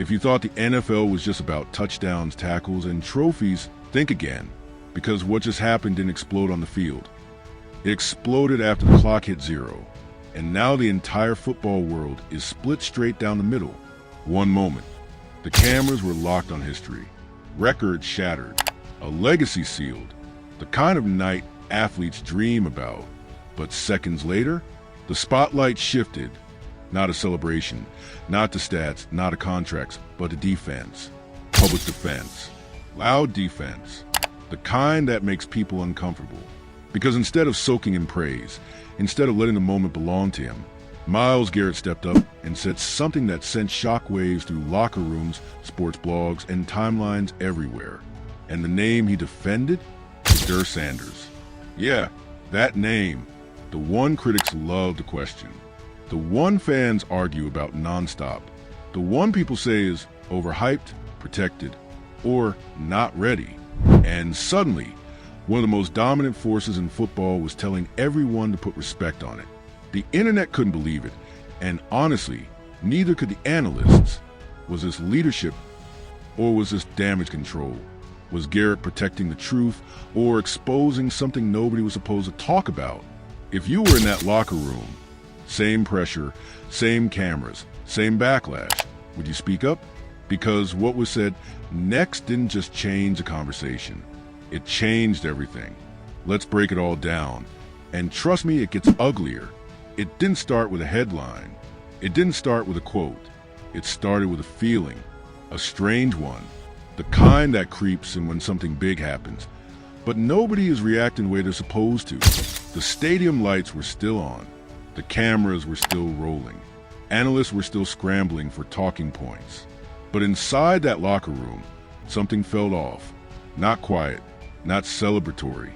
If you thought the NFL was just about touchdowns, tackles, and trophies, think again, because what just happened didn't explode on the field. It exploded after the clock hit zero, and now the entire football world is split straight down the middle. One moment, the cameras were locked on history, records shattered, a legacy sealed, the kind of night athletes dream about. But seconds later, the spotlight shifted. Not a celebration, not to stats, not to contracts, but to defense. Public defense. Loud defense. The kind that makes people uncomfortable. Because instead of soaking in praise, instead of letting the moment belong to him, Myles Garrett stepped up and said something that sent shockwaves through locker rooms, sports blogs, and timelines everywhere. And the name he defended? Shedeur Sanders. Yeah, that name. The one critics love to question. The one fans argue about nonstop. The one people say is overhyped, protected, or not ready. And suddenly, one of the most dominant forces in football was telling everyone to put respect on it. The internet couldn't believe it, and honestly, neither could the analysts. Was this leadership, or was this damage control? Was Garrett protecting the truth, or exposing something nobody was supposed to talk about? If you were in that locker room, same pressure, same cameras, same backlash, would you speak up? Because what was said next didn't just change the conversation. It changed everything. Let's break it all down. And trust me, it gets uglier. It didn't start with a headline. It didn't start with a quote. It started with a feeling, a strange one, the kind that creeps in when something big happens. But nobody is reacting the way they're supposed to. The stadium lights were still on. The cameras were still rolling. Analysts were still scrambling for talking points. But inside that locker room, something felt off. Not quiet, not celebratory,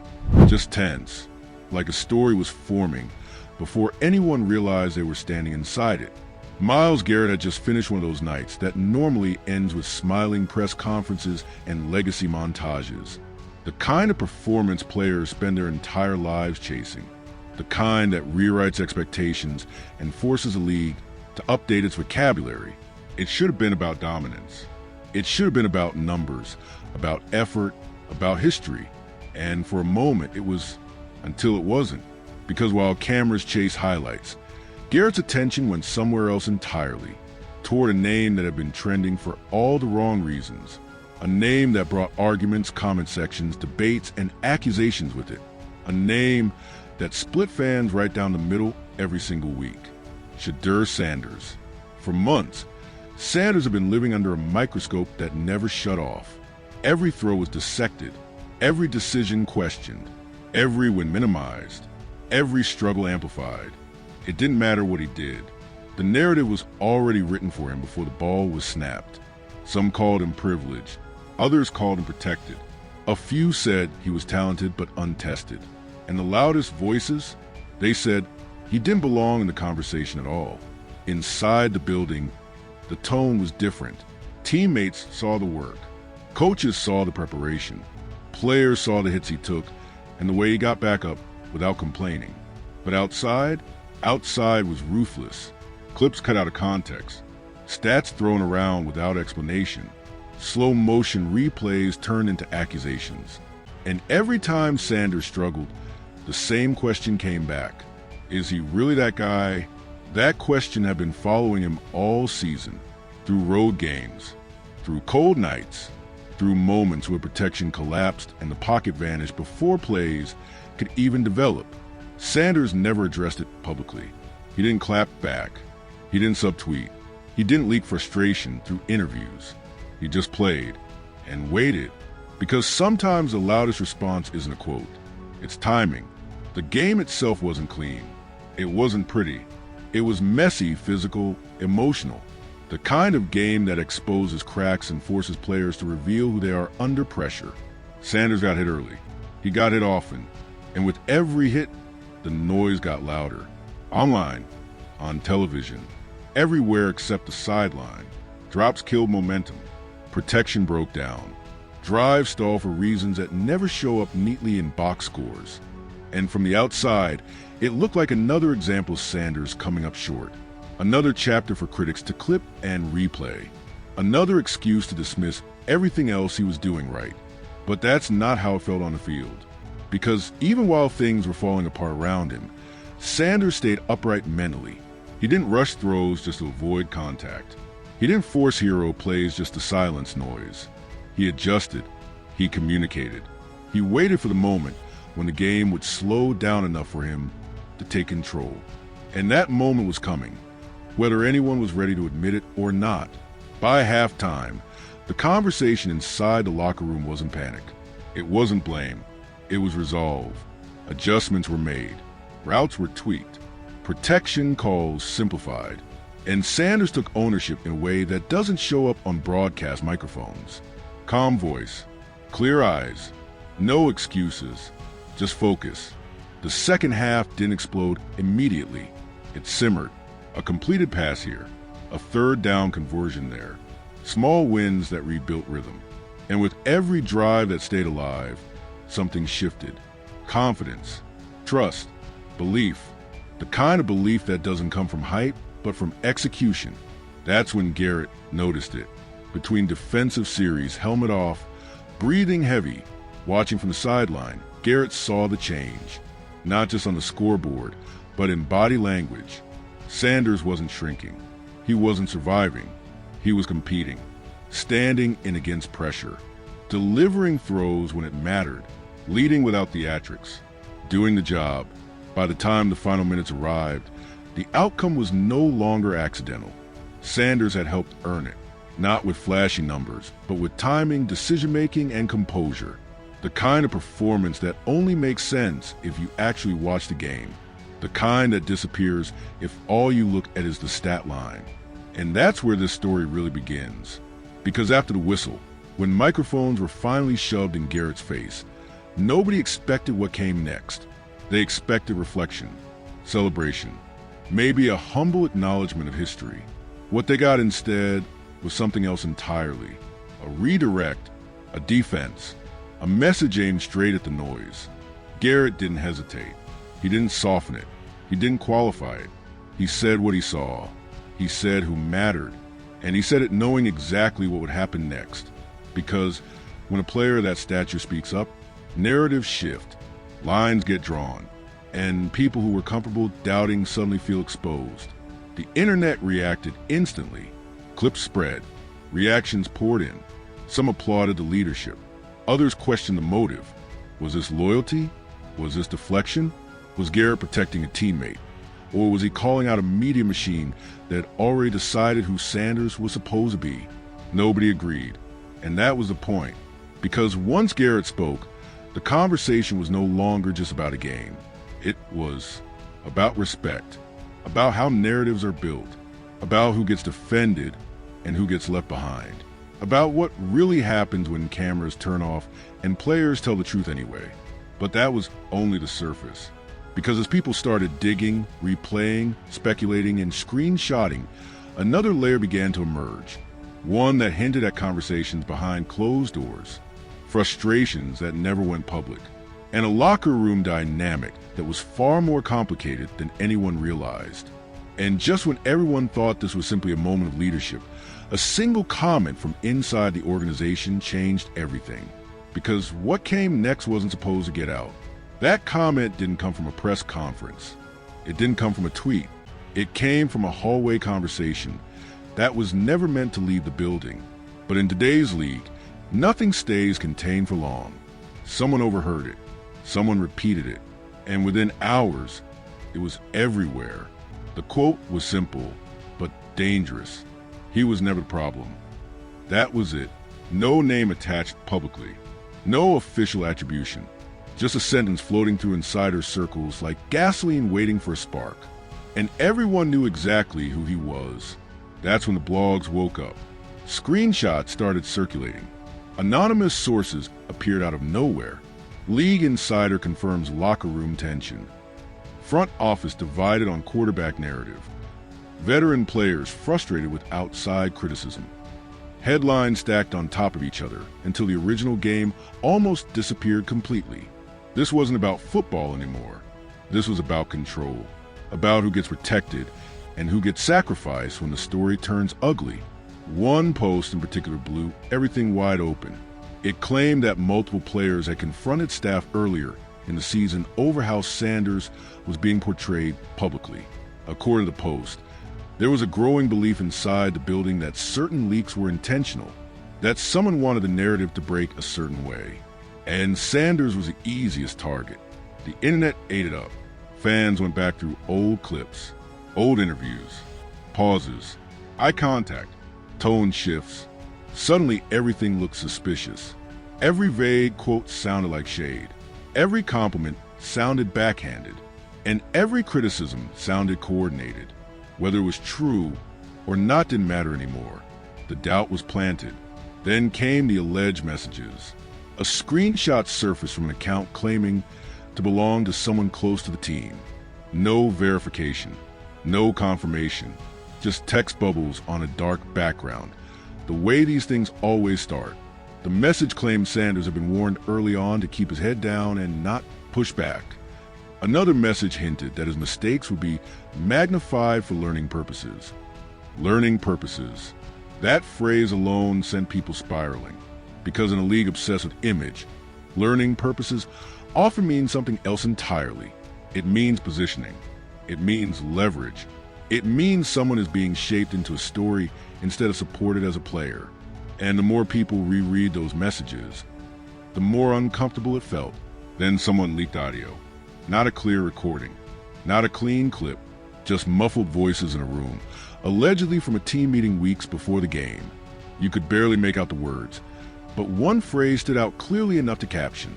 just tense, like a story was forming before anyone realized they were standing inside it. Myles Garrett had just finished one of those nights that normally ends with smiling press conferences and legacy montages. The kind of performance players spend their entire lives chasing. The kind that rewrites expectations and forces a league to update its vocabulary. It should have been about dominance. It should have been about numbers, about effort, about history. And for a moment it was, until it wasn't. Because while cameras chase highlights, Garrett's attention went somewhere else entirely, toward a name that had been trending for all the wrong reasons. A name that brought arguments, comment sections, debates, and accusations with it. A name that split fans right down the middle every single week. Shedeur Sanders. For months, Sanders had been living under a microscope that never shut off. Every throw was dissected, every decision questioned, every win minimized, every struggle amplified. It didn't matter what he did. The narrative was already written for him before the ball was snapped. Some called him privileged, others called him protected. A few said he was talented but untested. And the loudest voices, they said he didn't belong in the conversation at all. Inside the building, the tone was different. Teammates saw the work. Coaches saw the preparation. Players saw the hits he took and the way he got back up without complaining. But outside was ruthless. Clips cut out of context. Stats thrown around without explanation. Slow motion replays turned into accusations. And every time Sanders struggled, the same question came back. Is he really that guy? That question had been following him all season, through road games, through cold nights, through moments where protection collapsed and the pocket vanished before plays could even develop. Sanders never addressed it publicly. He didn't clap back. He didn't subtweet. He didn't leak frustration through interviews. He just played and waited, because sometimes the loudest response isn't a quote. It's timing. The game itself wasn't clean. It wasn't pretty. It was messy, physical, emotional. The kind of game that exposes cracks and forces players to reveal who they are under pressure. Sanders got hit early. He got hit often. And with every hit, the noise got louder. Online, on television, everywhere except the sideline. Drops killed momentum. Protection broke down. Drives stall for reasons that never show up neatly in box scores. And from the outside, it looked like another example of Sanders coming up short. Another chapter for critics to clip and replay. Another excuse to dismiss everything else he was doing right. But that's not how it felt on the field. Because even while things were falling apart around him, Sanders stayed upright mentally. He didn't rush throws just to avoid contact. He didn't force hero plays just to silence noise. He adjusted. He communicated. He waited for the moment when the game would slow down enough for him to take control. And that moment was coming, whether anyone was ready to admit it or not. By halftime, the conversation inside the locker room wasn't panic. It wasn't blame. It was resolve. Adjustments were made. Routes were tweaked. Protection calls simplified. And Sanders took ownership in a way that doesn't show up on broadcast microphones. Calm voice, clear eyes, no excuses, just focus. The second half didn't explode immediately. It simmered. A completed pass here, a third down conversion there. Small wins that rebuilt rhythm. And with every drive that stayed alive, something shifted. Confidence, trust, belief. The kind of belief that doesn't come from hype, but from execution. That's when Garrett noticed it. Between defensive series, helmet off, breathing heavy, watching from the sideline, Garrett saw the change. Not just on the scoreboard, but in body language. Sanders wasn't shrinking. He wasn't surviving. He was competing, standing in against pressure, delivering throws when it mattered, leading without theatrics, doing the job. By the time the final minutes arrived, the outcome was no longer accidental. Sanders had helped earn it, not with flashy numbers, but with timing, decision-making, and composure. The kind of performance that only makes sense if you actually watch the game. The kind that disappears if all you look at is the stat line. And that's where this story really begins. Because after the whistle, when microphones were finally shoved in Garrett's face, nobody expected what came next. They expected reflection, celebration, maybe a humble acknowledgement of history. What they got instead was something else entirely. A redirect, a defense, a message aimed straight at the noise. Garrett didn't hesitate. He didn't soften it. He didn't qualify it. He said what he saw. He said who mattered. And he said it knowing exactly what would happen next. Because when a player of that stature speaks up, narratives shift, lines get drawn, and people who were comfortable doubting suddenly feel exposed. The internet reacted instantly. Clips spread. Reactions poured in. Some applauded the leadership. Others questioned the motive. Was this loyalty? Was this deflection? Was Garrett protecting a teammate? Or was he calling out a media machine that had already decided who Sanders was supposed to be? Nobody agreed. And that was the point. Because once Garrett spoke, the conversation was no longer just about a game. It was about respect, about how narratives are built, about who gets defended and who gets left behind, about what really happens when cameras turn off and players tell the truth anyway. But that was only the surface. Because as people started digging, replaying, speculating, and screenshotting, another layer began to emerge. One that hinted at conversations behind closed doors, frustrations that never went public, and a locker room dynamic that was far more complicated than anyone realized. And just when everyone thought this was simply a moment of leadership, a single comment from inside the organization changed everything. Because what came next wasn't supposed to get out. That comment didn't come from a press conference. It didn't come from a tweet. It came from a hallway conversation that was never meant to leave the building. But in today's league, nothing stays contained for long. Someone overheard it. Someone repeated it. And within hours, it was everywhere. The quote was simple, but dangerous. He was never the problem. That was it. No name attached publicly. No official attribution. Just a sentence floating through insider circles like gasoline waiting for a spark. And everyone knew exactly who he was. That's when the blogs woke up. Screenshots started circulating. Anonymous sources appeared out of nowhere. League insider confirms locker room tension. Front office divided on quarterback narrative. Veteran players frustrated with outside criticism. Headlines stacked on top of each other until the original game almost disappeared completely. This wasn't about football anymore. This was about control, about who gets protected and who gets sacrificed when the story turns ugly. One post in particular blew everything wide open. It claimed that multiple players had confronted staff earlier in the season over how Sanders was being portrayed publicly. According to the post, there was a growing belief inside the building that certain leaks were intentional, that someone wanted the narrative to break a certain way. And Sanders was the easiest target. The internet ate it up. Fans went back through old clips, old interviews, pauses, eye contact, tone shifts. Suddenly everything looked suspicious. Every vague quote sounded like shade. Every compliment sounded backhanded. And every criticism sounded coordinated. Whether it was true or not didn't matter anymore. The doubt was planted. Then came the alleged messages. A screenshot surfaced from an account claiming to belong to someone close to the team. No verification, no confirmation, just text bubbles on a dark background. The way these things always start. The message claimed Sanders had been warned early on to keep his head down and not push back. Another message hinted that his mistakes would be magnified for learning purposes. Learning purposes. That phrase alone sent people spiraling, because in a league obsessed with image, learning purposes often means something else entirely. It means positioning. It means leverage. It means someone is being shaped into a story instead of supported as a player. And the more people reread those messages, the more uncomfortable it felt. Then someone leaked audio. Not a clear recording, not a clean clip, just muffled voices in a room, allegedly from a team meeting weeks before the game. You could barely make out the words, but one phrase stood out clearly enough to caption.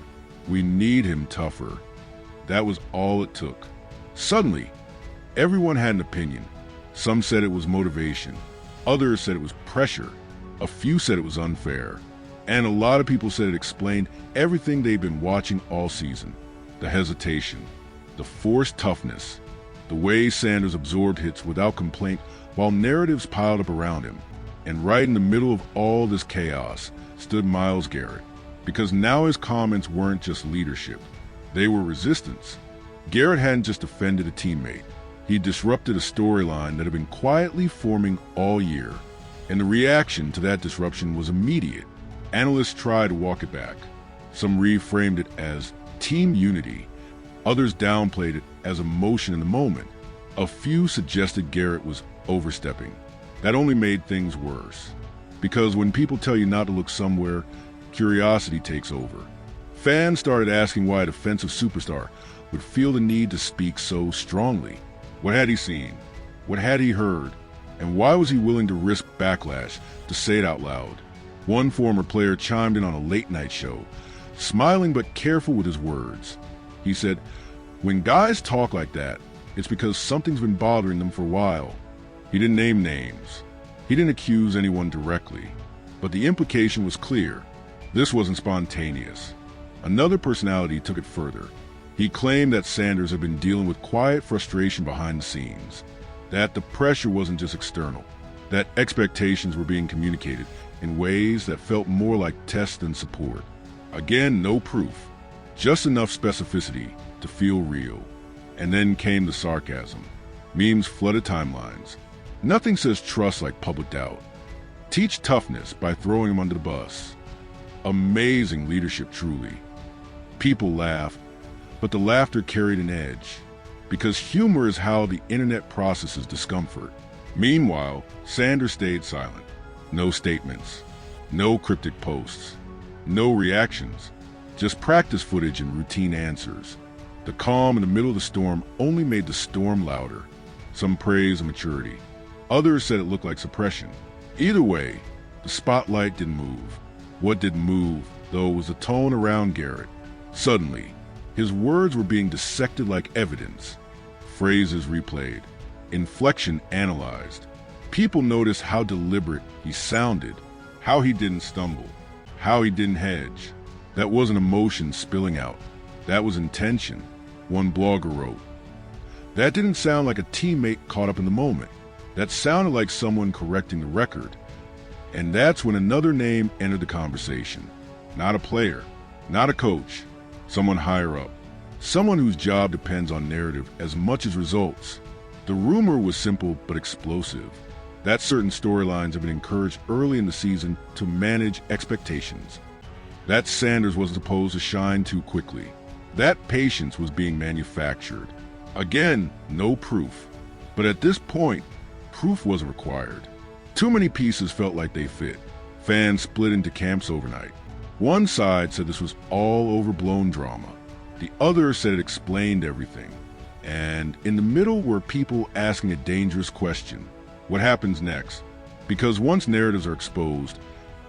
We need him tougher. That was all it took. Suddenly, everyone had an opinion. Some said it was motivation. Others said it was pressure. A few said it was unfair. And a lot of people said it explained everything they've been watching all season. The hesitation, the forced toughness, the way Sanders absorbed hits without complaint while narratives piled up around him. And right in the middle of all this chaos stood Myles Garrett, because now his comments weren't just leadership, they were resistance. Garrett hadn't just offended a teammate, he disrupted a storyline that had been quietly forming all year. And the reaction to that disruption was immediate. Analysts tried to walk it back. Some reframed it as team unity. Others downplayed it as emotion in the moment. A few suggested Garrett was overstepping. That only made things worse. Because when people tell you not to look somewhere, curiosity takes over. Fans started asking why a defensive superstar would feel the need to speak so strongly. What had he seen? What had he heard? And why was he willing to risk backlash to say it out loud? One former player chimed in on a late-night show, smiling but careful with his words. He said, "When guys talk like that, it's because something's been bothering them for a while." He didn't name names. He didn't accuse anyone directly. But the implication was clear. This wasn't spontaneous. Another personality took it further. He claimed that Sanders had been dealing with quiet frustration behind the scenes, that the pressure wasn't just external, that expectations were being communicated in ways that felt more like tests than support. Again, no proof, just enough specificity to feel real. And then came the sarcasm. Memes flooded timelines. Nothing says trust like public doubt. Teach toughness by throwing him under the bus. Amazing leadership, truly. People laughed, but the laughter carried an edge, because humor is how the internet processes discomfort. Meanwhile, Sanders stayed silent. No statements, no cryptic posts, no reactions, just practice footage and routine answers. The calm in the middle of the storm only made the storm louder. Some praised maturity. Others said it looked like suppression. Either way, the spotlight didn't move. What did move, though, was the tone around Garrett. Suddenly, his words were being dissected like evidence. Phrases replayed, inflection analyzed. People noticed how deliberate he sounded, how he didn't stumble, how he didn't hedge. That wasn't emotion spilling out. That was intention, one blogger wrote. That didn't sound like a teammate caught up in the moment. That sounded like someone correcting the record. And that's when another name entered the conversation. Not a player, not a coach, someone higher up. Someone whose job depends on narrative as much as results. The rumor was simple but explosive. that certain storylines have been encouraged early in the season to manage expectations. That Sanders wasn't supposed to shine too quickly. That patience was being manufactured. Again, no proof. But at this point, proof wasn't required. Too many pieces felt like they fit. Fans split into camps overnight. One side said this was all overblown drama. The other said it explained everything. And in the middle were people asking a dangerous question. What happens next? Because once narratives are exposed,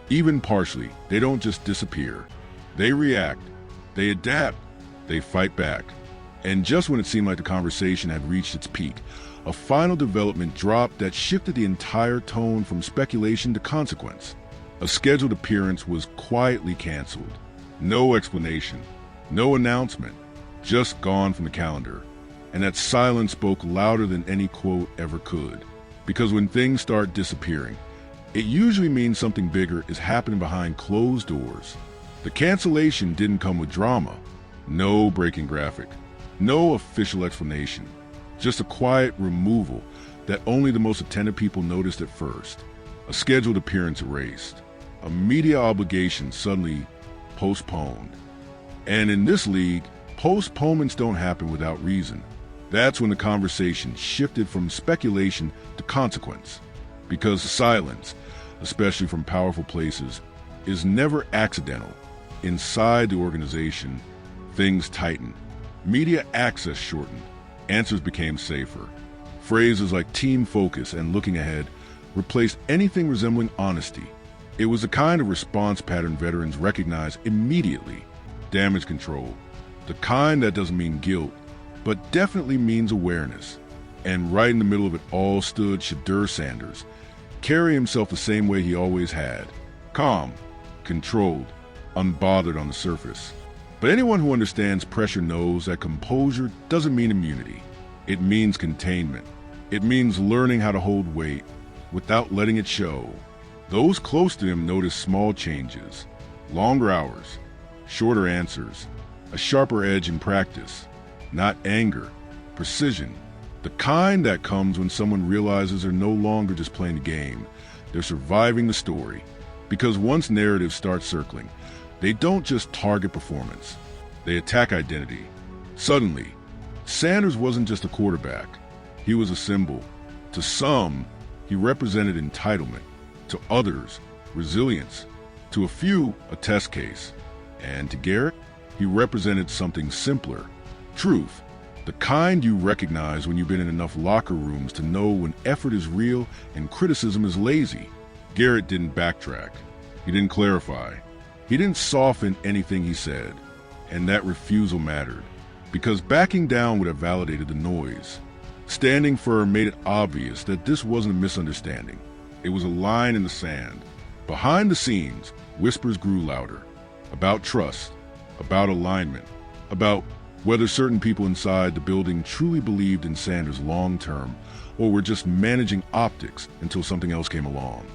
even partially, they don't just disappear. They react, they adapt, they fight back. And just when it seemed like the conversation had reached its peak, a final development dropped that shifted the entire tone from speculation to consequence. A scheduled appearance was quietly canceled. No explanation, no announcement, just gone from the calendar. And that silence spoke louder than any quote ever could. Because when things start disappearing, it usually means something bigger is happening behind closed doors. The cancellation didn't come with drama. No breaking graphic. No official explanation. Just a quiet removal that only the most attentive people noticed at first. A scheduled appearance erased. A media obligation suddenly postponed. And in this league, postponements don't happen without reason. That's when the conversation shifted from speculation to consequence. Because silence, especially from powerful places, is never accidental. Inside the organization, things tightened. Media access shortened. Answers became safer. Phrases like team focus and looking ahead replaced anything resembling honesty. It was the kind of response pattern veterans recognize immediately. Damage control. The kind that doesn't mean guilt, but definitely means awareness. And right in the middle of it all stood Shedeur Sanders, carrying himself the same way he always had. Calm, controlled, unbothered on the surface. But anyone who understands pressure knows that composure doesn't mean immunity. It means containment. It means learning how to hold weight without letting it show. Those close to him noticed small changes, longer hours, shorter answers, a sharper edge in practice. Not anger, precision. The kind that comes when someone realizes they're no longer just playing the game, they're surviving the story. Because once narratives start circling, they don't just target performance, they attack identity. Suddenly, Sanders wasn't just a quarterback, he was a symbol. To some, he represented entitlement. To others, resilience. To a few, a test case. And to Garrett, he represented something simpler. Truth, the kind you recognize when you've been in enough locker rooms to know when effort is real and criticism is lazy. Garrett didn't backtrack. He didn't clarify. He didn't soften anything he said. And that refusal mattered, because backing down would have validated the noise. Standing firm made it obvious that this wasn't a misunderstanding. It was a line in the sand. Behind the scenes, whispers grew louder. About trust, about alignment, about whether certain people inside the building truly believed in Sanders long-term or were just managing optics until something else came along.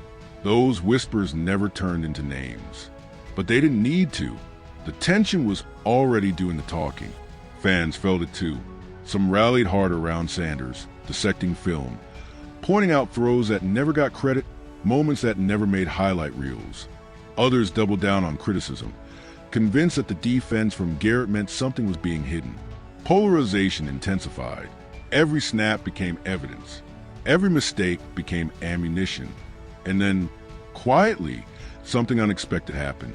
Those whispers never turned into names. But they didn't need to. The tension was already doing the talking. Fans felt it too. Some rallied hard around Sanders, dissecting film, pointing out throws that never got credit, moments that never made highlight reels. Others doubled down on criticism, convinced that the defense from Garrett meant something was being hidden. Polarization intensified. Every snap became evidence. Every mistake became ammunition. And then, quietly, something unexpected happened.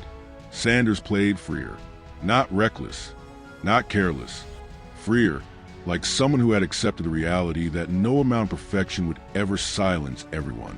Sanders played freer. Not reckless. Not careless. Freer, like someone who had accepted the reality that no amount of perfection would ever silence everyone.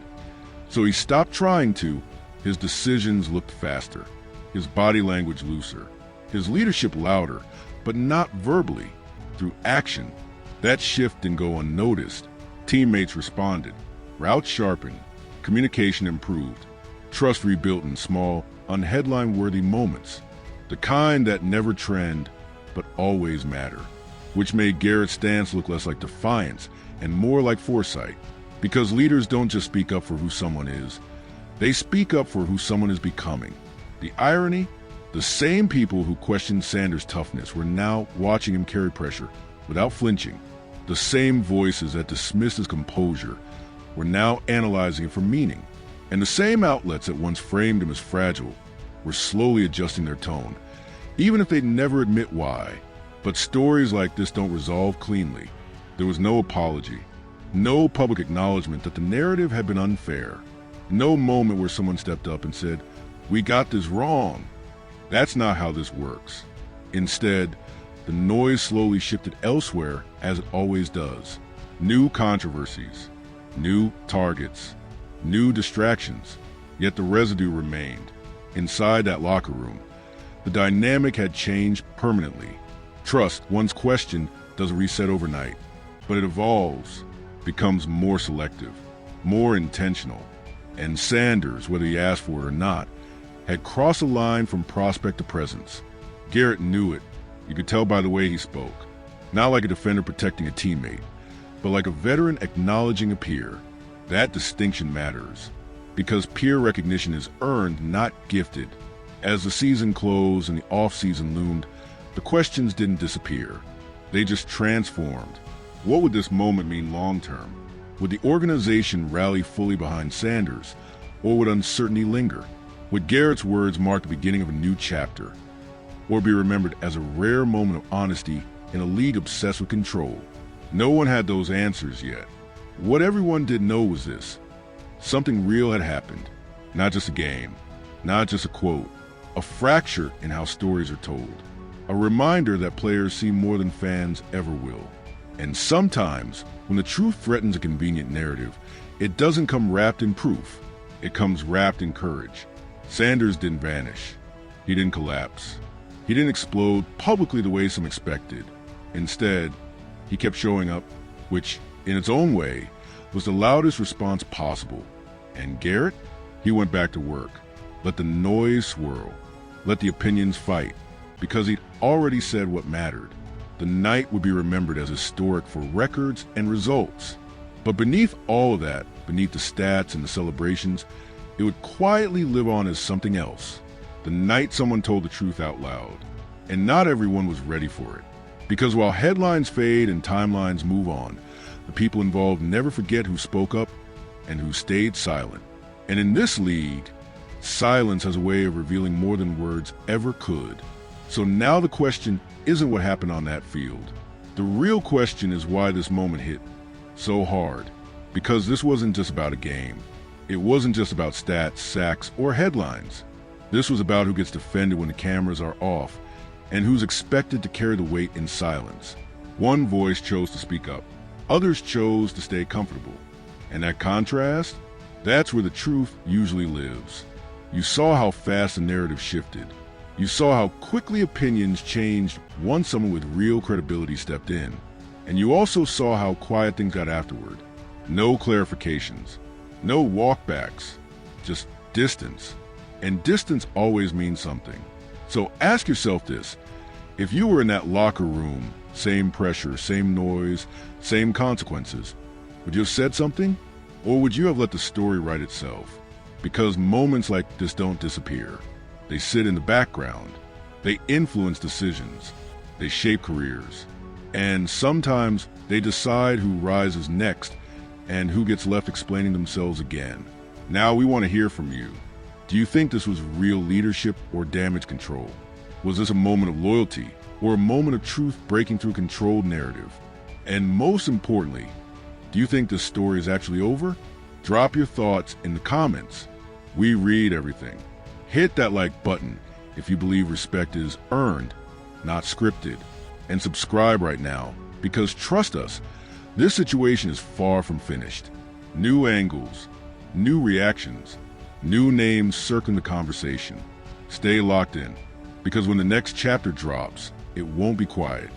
So he stopped trying to. His decisions looked faster. His body language looser, his leadership louder, but not verbally, through action. That shift didn't go unnoticed. Teammates responded, routes sharpened, communication improved, trust rebuilt in small, unheadline-worthy moments, the kind that never trend, but always matter, which made Garrett's stance look less like defiance and more like foresight, because leaders don't just speak up for who someone is, they speak up for who someone is becoming. The irony? The same people who questioned Sanders' toughness were now watching him carry pressure without flinching. The same voices that dismissed his composure were now analyzing it for meaning. And the same outlets that once framed him as fragile were slowly adjusting their tone, even if they'd never admit why. But stories like this don't resolve cleanly. There was no apology, no public acknowledgement that the narrative had been unfair, no moment where someone stepped up and said, "We got this wrong." That's not how this works. Instead, the noise slowly shifted elsewhere, as it always does. New controversies, new targets, new distractions, yet the residue remained. Inside that locker room, the dynamic had changed permanently. Trust, once questioned, doesn't reset overnight, but it evolves, becomes more selective, more intentional. And Sanders, whether he asked for it or not, had crossed a line from prospect to presence. Garrett knew it. You could tell by the way he spoke. Not like a defender protecting a teammate, but like a veteran acknowledging a peer. That distinction matters, because peer recognition is earned, not gifted. As the season closed and the off-season loomed, the questions didn't disappear. They just transformed. What would this moment mean long-term? Would the organization rally fully behind Sanders, or would uncertainty linger? Would Garrett's words mark the beginning of a new chapter, or be remembered as a rare moment of honesty in a league obsessed with control? No one had those answers yet. What everyone did know was this: something real had happened. Not just a game, not just a quote, a fracture in how stories are told. A reminder that players see more than fans ever will. And sometimes, when the truth threatens a convenient narrative, it doesn't come wrapped in proof. It comes wrapped in courage. Sanders didn't vanish. He didn't collapse. He didn't explode publicly the way some expected. Instead, he kept showing up, which, in its own way, was the loudest response possible. And Garrett? He went back to work. Let the noise swirl. Let the opinions fight. Because he'd already said what mattered. The night would be remembered as historic for records and results. But beneath all of that, beneath the stats and the celebrations, it would quietly live on as something else. The night someone told the truth out loud. And not everyone was ready for it. Because while headlines fade and timelines move on, the people involved never forget who spoke up and who stayed silent. And in this league, silence has a way of revealing more than words ever could. So now the question isn't what happened on that field. The real question is why this moment hit so hard. Because this wasn't just about a game. It wasn't just about stats, sacks, or headlines. This was about who gets defended when the cameras are off and who's expected to carry the weight in silence. One voice chose to speak up. Others chose to stay comfortable. And that contrast, that's where the truth usually lives. You saw how fast the narrative shifted. You saw how quickly opinions changed once someone with real credibility stepped in. And you also saw how quiet things got afterward. No clarifications, no walkbacks, just distance. And distance always means something. So ask yourself this: if you were in that locker room, same pressure, same noise, same consequences, would you have said something? Or would you have let the story write itself? Because moments like this don't disappear. They sit in the background. They influence decisions. They shape careers. And sometimes they decide who rises next and who gets left explaining themselves again. Now we want to hear from you. Do you think this was real leadership or damage control? Was this a moment of loyalty or a moment of truth breaking through a controlled narrative? And most importantly, do you think this story is actually over? Drop your thoughts in the comments. We read everything. Hit that like button if you believe respect is earned, not scripted. And subscribe right now, because trust us, this situation is far from finished. New angles, new reactions, new names circling the conversation. Stay locked in, because when the next chapter drops, it won't be quiet.